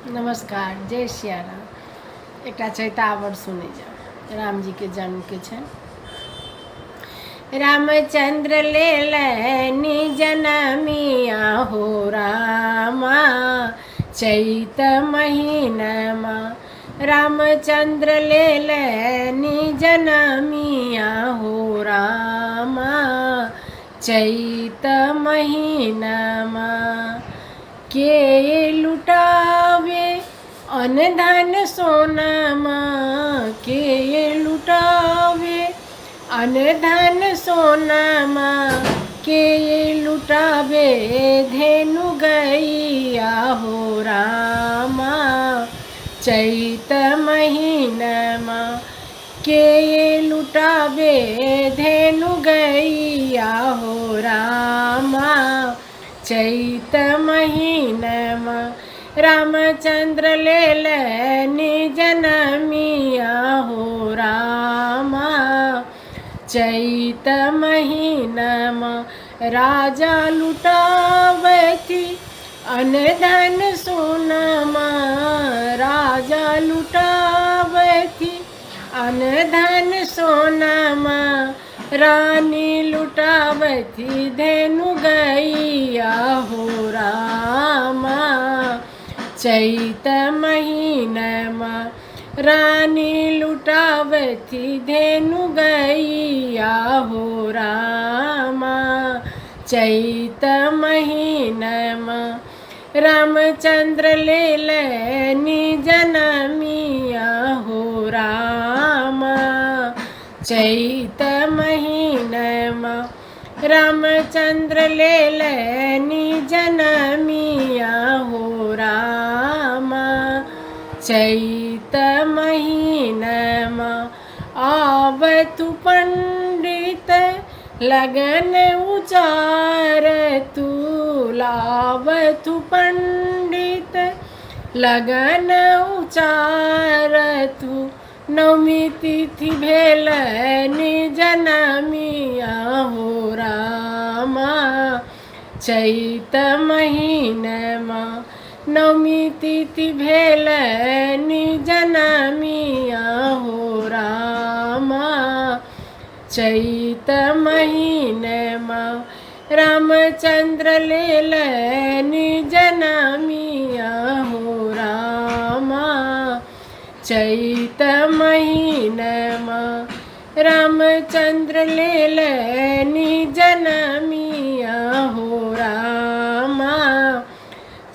नमस्कार, जय सिया राम। एक चैतावर सुने जा राम जी के जन्म के छे। रामचंद्र ले जनमिया हो रामा, चैत महीनमा। रामचंद्र ले जनमिया हो रामा, चैत महीनमा। के लुटावे अनधन सोनमा, के लुटावे अनधन सोनमा। के लुटावे धेनु गैया हो रामा, चैत महीनमा। के लुटावे धेनु गैया हो रामा, चैत महीनमा। रामचंद्र ले जनमिया हो रामा, चैत महीनमा। राजा लुटावती अनधन सोनमा, राजा लुटावती अनधन सोनमा। रानी लुटावती धेनु गैया हो रामा, चैत महीनमा। रानी लुटावती धेनु गैया हो रामा, चैत महीनमा। रामचंद्र ले जनमिया हो रामा, चैत महीनमा। रामचंद्र ले जनमिया हो रामा, चैत महीनमा। आवतु पंडित लगन उचार तू, लावतु पंडित लगन उचार तू। नवमी तिथि भेल जनमिया हो रामा, चैत महीनमा। नवमी तिथि भेल जनमिया हो रामा, चैत महीनमा। रामचंद्र ले जनमिया हो रामा, चैत महीनमा। रामचंद्र ले जनमिया हो रामा,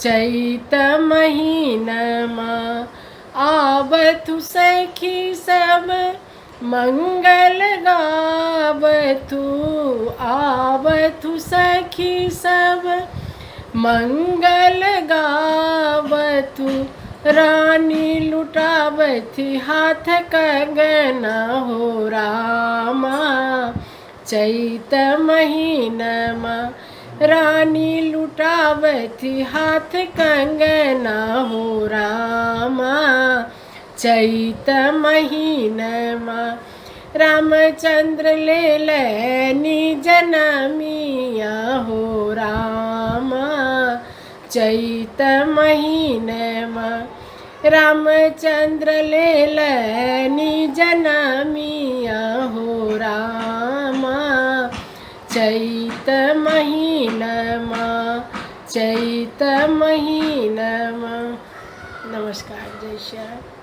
चैत महीनमा। आवतु सखी सब मंगल गावतु, आवतु सखी सब मंगल गावतु। रानी लुटावती हाथ कंगना हो रामा, चैत महीनमा। रानी लुटावती हाथ कंगना हो रामा, चैत महीनमा। रामचंद्र ले जनमिया हो रामा, चैत महीनमा। रामचंद्र ले जनमिया हो रामा, चैत महीनमा, चैत महीनमा। नमस्कार, जय श्री राम।